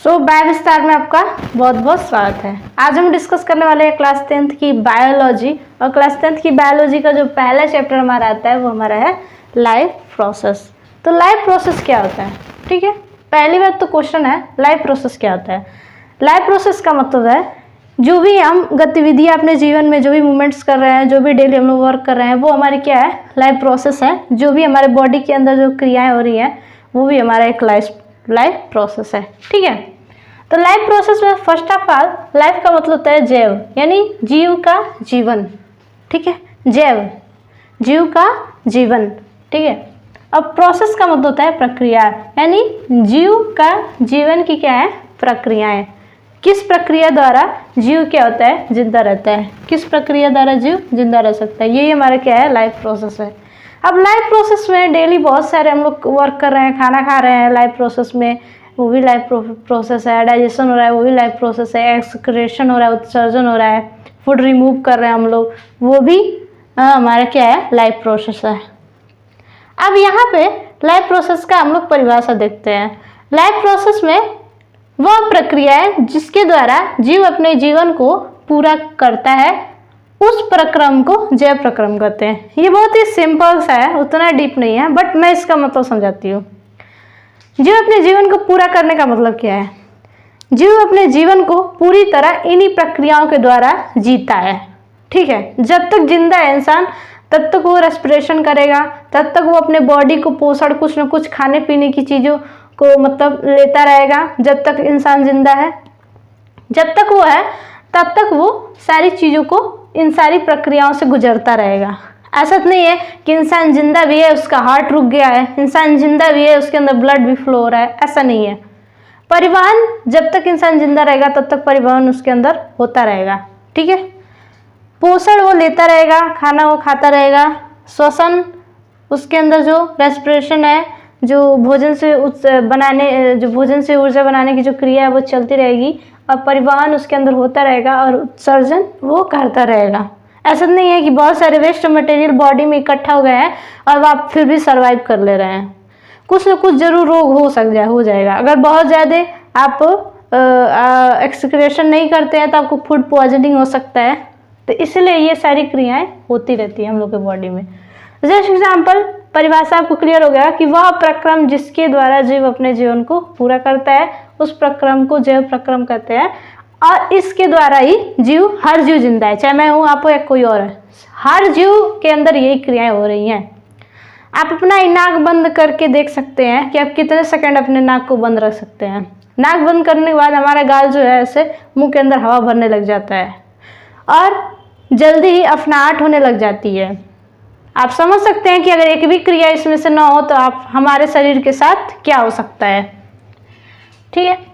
Bye विस्तार में आपका बहुत बहुत स्वागत है। आज हम डिस्कस करने वाले हैं क्लास 10th की बायोलॉजी। और क्लास 10th की बायोलॉजी का जो पहला चैप्टर हमारा आता है वो हमारा है लाइफ प्रोसेस। तो लाइफ प्रोसेस क्या होता है, ठीक है। पहली बात तो क्वेश्चन है लाइफ प्रोसेस क्या होता है। लाइफ प्रोसेस का मतलब है जो भी हम गतिविधियाँ अपने जीवन में जो भी मूवमेंट्स कर रहे हैं, जो भी डेली हम लोग वर्क कर रहे हैं, वो हमारी क्या है, लाइफ प्रोसेस है। जो भी हमारे बॉडी के अंदर जो क्रियाएं हो रही हैं वो भी हमारा एक लाइफ प्रोसेस है, ठीक है। तो लाइफ प्रोसेस में फर्स्ट ऑफ ऑल लाइफ का मतलब होता है जैव, यानी जीव का जीवन, ठीक है। जैव, जीव का जीवन, ठीक है। अब प्रोसेस का मतलब होता है प्रक्रिया, यानी जीव का जीवन की क्या है, प्रक्रियाएं। किस प्रक्रिया द्वारा जीव क्या होता है, जिंदा रहता है। किस प्रक्रिया द्वारा जीव जिंदा रह सकता है, यही हमारा क्या है, लाइफ प्रोसेस है। अब लाइफ प्रोसेस में डेली बहुत सारे हम लोग वर्क कर रहे हैं, खाना खा रहे हैं, लाइफ प्रोसेस में वो भी लाइफ प्रोसेस है। डाइजेशन हो रहा है वो भी लाइफ प्रोसेस है। एक्सक्रेशन हो रहा है, उत्सर्जन हो रहा है, फूड रिमूव कर रहे हैं हम लोग, वो भी हमारा क्या है, लाइफ प्रोसेस है। अब यहाँ पे लाइफ प्रोसेस का हम लोग परिभाषा देखते हैं। लाइफ प्रोसेस में वह प्रक्रिया है जिसके द्वारा जीव अपने जीवन को पूरा करता है, उस प्रक्रम को जैव प्रक्रम कहते हैं। ये बहुत ही सिंपल सा है, उतना डीप नहीं है, बट मैं इसका मतलब समझाती हूँ। जीव अपने जीवन को पूरा करने का मतलब क्या है। जीव अपने जीवन को पूरी तरह इन्हीं प्रक्रियाओं के द्वारा जीता है, ठीक है। जब तक जिंदा है इंसान तब तक वो रेस्पिरेशन करेगा, तब तक वो अपने बॉडी को पोषण, कुछ न कुछ खाने पीने की चीज़ों को मतलब लेता रहेगा। जब तक इंसान जिंदा है, जब तक वो है तब तक वो सारी चीज़ों को, इन सारी प्रक्रियाओं से गुजरता रहेगा। ऐसा नहीं है कि इंसान जिंदा भी है उसका हार्ट रुक गया है, इंसान जिंदा भी है उसके अंदर ब्लड भी फ्लो हो रहा है, ऐसा नहीं है। परिवहन, जब तक इंसान जिंदा रहेगा तब तक परिवहन उसके अंदर होता रहेगा, ठीक है। पोषण वो लेता रहेगा, खाना वो खाता रहेगा। श्वसन, उसके अंदर जो रेस्पिरेशन है, जो भोजन से जो भोजन से ऊर्जा बनाने की जो क्रिया है वो चलती रहेगी, और परिवहन उसके अंदर होता रहेगा, और उत्सर्जन वो करता रहेगा। ऐसा नहीं है कि बहुत सारे वेस्ट मटेरियल बॉडी में इकट्ठा हो गए हैं और आप फिर भी सर्वाइव कर ले रहे हैं। कुछ न कुछ जरूर रोग हो जाएगा। अगर बहुत ज़्यादा आप एक्सक्रेशन नहीं करते हैं तो आपको फूड पॉइजनिंग हो सकता है। तो इसलिए ये सारी क्रियाएं होती रहती है हम लोग के बॉडी में। जैसे एग्जाम्पल, परिभाषा आपको क्लियर हो गया कि वह प्रक्रम जिसके द्वारा जीव अपने जीवन को पूरा करता है, उस प्रक्रम को जैव प्रक्रम कहते हैं। और इसके द्वारा ही हर जीव जिंदा है, चाहे मैं हूँ, आप हो या कोई और है। हर जीव के अंदर यही क्रियाएं हो रही हैं। आप अपना नाक बंद करके देख सकते हैं कि आप कितने सेकंड अपने नाक को बंद रख सकते हैं। नाक बंद करने के बाद हमारा गाल जो है ऐसे मुंह के अंदर हवा भरने लग जाता है और जल्दी ही अफनाहट होने लग जाती है। आप समझ सकते हैं कि अगर एक भी क्रिया इसमें से ना हो तो आप हमारे शरीर के साथ क्या हो सकता है, ठीक है।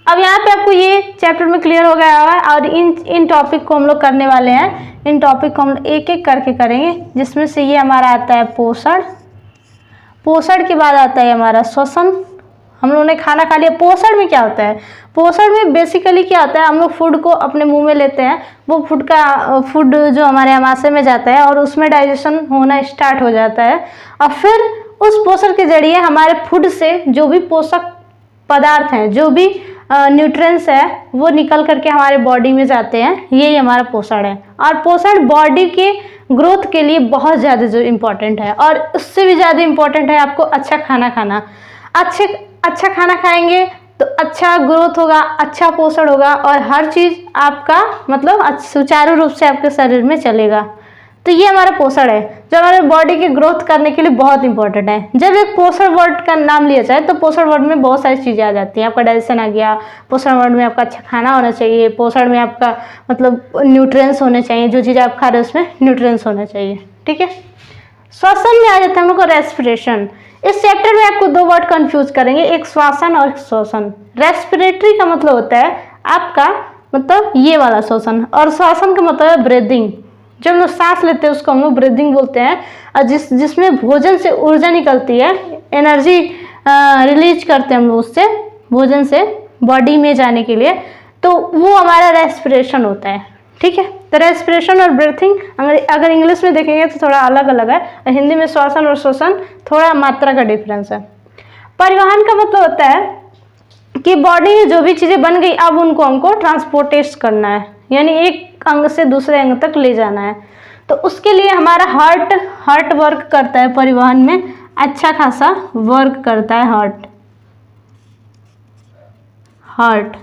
अब यहाँ पे आपको ये चैप्टर में क्लियर हो गया होगा, और इन टॉपिक को हम लोग करने वाले हैं। इन टॉपिक को हम लोग एक एक करके करेंगे, जिसमें से ये हमारा आता है पोषण। पोषण के बाद आता है हमारा श्वसन। हम लोगों ने खाना खा लिया। पोषण में क्या होता है, पोषण में बेसिकली क्या होता है, हम लोग फूड को अपने मुंह में लेते हैं, वो फूड जो हमारे आमाशय में जाता है और उसमें डाइजेशन होना स्टार्ट हो जाता है, और फिर उस पोषण के जरिए हमारे फूड से जो भी पोषक पदार्थ हैं, जो भी न्यूट्रिएंट्स है, वो निकल करके हमारे बॉडी में जाते हैं। यही हमारा पोषण है। और पोषण बॉडी के ग्रोथ के लिए बहुत ज़्यादा जो इम्पोर्टेंट है, और उससे भी ज़्यादा इम्पोर्टेंट है आपको अच्छा खाना खाना। अच्छा खाना खाएंगे तो अच्छा ग्रोथ होगा, अच्छा पोषण होगा, और हर चीज़ आपका मतलब सुचारू रूप से आपके शरीर में चलेगा। तो ये हमारा पोषण है जो हमारे बॉडी के ग्रोथ करने के लिए बहुत इंपॉर्टेंट है। जब एक पोषण वर्ड का नाम लिया जाए तो पोषण वर्ड में बहुत सारी चीज़ें आ जाती हैं। आपका डाइजेशन आ गया, पोषण वर्ड में आपका अच्छा खाना होना चाहिए, पोषण में आपका मतलब न्यूट्रिएंट्स होने चाहिए, जो चीज़ आप खा रहे हो उसमें न्यूट्रिएंट्स होने चाहिए, ठीक है। श्वसन में आ जाता है हम लोग को रेस्पिरेशन। इस चैप्टर में आपको दो वर्ड कंफ्यूज करेंगे, एक श्वसन और श्वसन। रेस्पिरेटरी का मतलब होता है आपका मतलब ये वाला श्वसन, और श्वसन का मतलब है ब्रीदिंग। जब हम लोग सांस लेते हैं उसको हम लोग ब्रीदिंग बोलते हैं। और जिसमें भोजन से ऊर्जा निकलती है, एनर्जी रिलीज करते हैं हम लोग उससे, भोजन से बॉडी में जाने के लिए, तो वो हमारा रेस्पिरेशन होता है, ठीक है। तो रेस्पिरेशन और ब्रीथिंग अगर इंग्लिश में देखेंगे तो थोड़ा अलग अलग है, और हिंदी में श्वसन और श्वसन थोड़ा मात्रा का डिफरेंस है। परिवहन का मतलब होता है कि बॉडी में जो भी चीज़ें बन गई अब उनको हमको ट्रांसपोर्टेट करना है, यानी एक अंग से दूसरे अंग तक ले जाना है। तो उसके लिए हमारा हार्ट वर्क करता है, परिवहन में अच्छा खासा वर्क करता है हार्ट।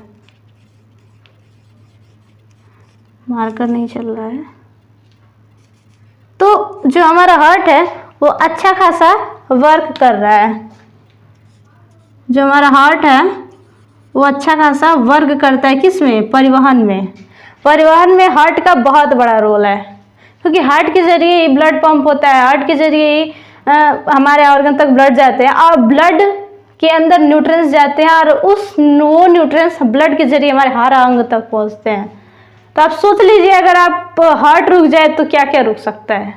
मार्कर नहीं चल रहा है। तो जो हमारा हार्ट है वो अच्छा खासा वर्क कर रहा है। जो हमारा हार्ट है वो अच्छा खासा वर्क करता है किसमें? परिवहन में। परिवहन में हार्ट का बहुत बड़ा रोल है, क्योंकि हार्ट के जरिए ही ब्लड पंप होता है, हार्ट के जरिए ही हमारे ऑर्गन तक ब्लड जाते हैं और ब्लड के अंदर न्यूट्रिएंट्स जाते हैं और वो न्यूट्रिएंट्स ब्लड के जरिए हमारे हर अंग तक पहुंचते हैं। तो आप सोच लीजिए अगर आप हार्ट रुक जाए तो क्या क्या रुक सकता है।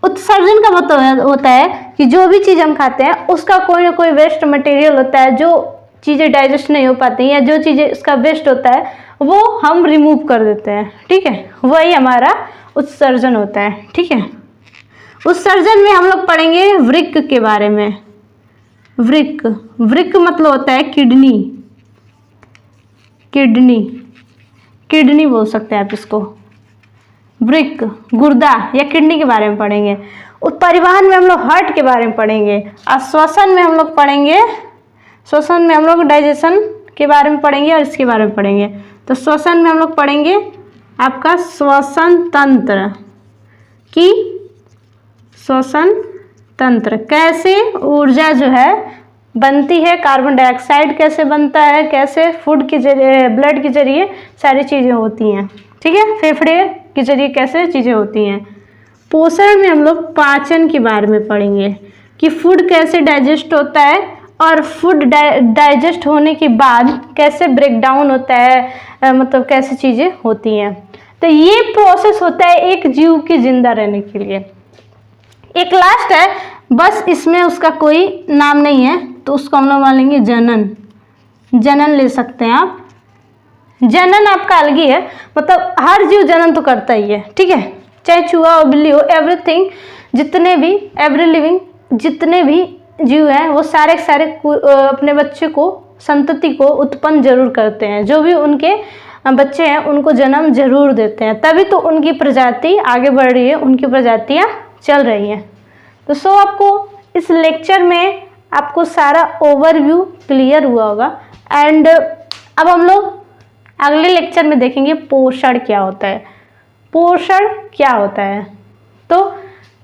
उत्सर्जन का मतलब होता है कि जो भी चीज़ हम खाते हैं उसका कोई ना कोई वेस्ट मटेरियल होता है, जो चीज़ें डाइजेस्ट नहीं हो पाती या जो चीज़ें उसका वेस्ट होता है वो हम रिमूव कर देते हैं, ठीक है, वही हमारा उत्सर्जन होता है, ठीक है। उत्सर्जन में हम लोग पढ़ेंगे वृक्क के बारे में। वृक्क मतलब होता है किडनी बोल सकते हैं आप इसको। वृक्क गुर्दा या किडनी के बारे में पढ़ेंगे। परिवहन में हम लोग हार्ट के बारे में पढ़ेंगे। और श्वसन में हम लोग पढ़ेंगे, श्वसन में हम लोग डाइजेशन के बारे में पढ़ेंगे और इसके बारे में पढ़ेंगे। तो श्वसन में हम लोग पढ़ेंगे आपका श्वसन तंत्र की श्वसन तंत्र, कैसे ऊर्जा जो है बनती है, कार्बन डाइऑक्साइड कैसे बनता है, कैसे फूड के जरिए, ब्लड के जरिए सारी चीज़ें होती हैं, ठीक है, फेफड़े के जरिए कैसे चीज़ें होती हैं। पोषण में हम लोग पाचन के बारे में पढ़ेंगे कि फूड कैसे डाइजेस्ट होता है और फूड डाइजेस्ट होने के बाद कैसे ब्रेक डाउन होता है, मतलब कैसे चीज़ें होती हैं। तो ये प्रोसेस होता है एक जीव के जिंदा रहने के लिए। एक लास्ट है, बस इसमें उसका कोई नाम नहीं है तो उसको हम लोग मान लेंगे जनन ले सकते हैं आप। जनन आपका अलग ही है, मतलब हर जीव जनन तो करता ही है, ठीक है, चाहे चूहा हो, बिल्ली हो, एवरीथिंग, जितने भी एवरी लिविंग जितने भी जीव हैं वो सारे अपने बच्चे को, संतति को उत्पन्न जरूर करते हैं। जो भी उनके बच्चे हैं उनको जन्म जरूर देते हैं, तभी तो उनकी प्रजाति आगे बढ़ रही है, उनकी प्रजातियां चल रही हैं। तो आपको इस लेक्चर में आपको सारा ओवरव्यू क्लियर हुआ होगा। एंड अब हम लोग अगले लेक्चर में देखेंगे पोषण क्या होता है। तो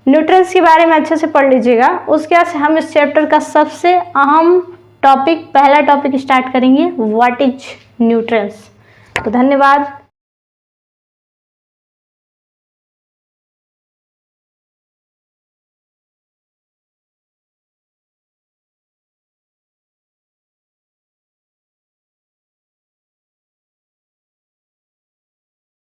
न्यूट्रिएंट्स के बारे में अच्छे से पढ़ लीजिएगा। उसके बाद से हम इस चैप्टर का सबसे अहम टॉपिक, पहला टॉपिक स्टार्ट करेंगे, व्हाट इज न्यूट्रिएंट्स। तो धन्यवाद।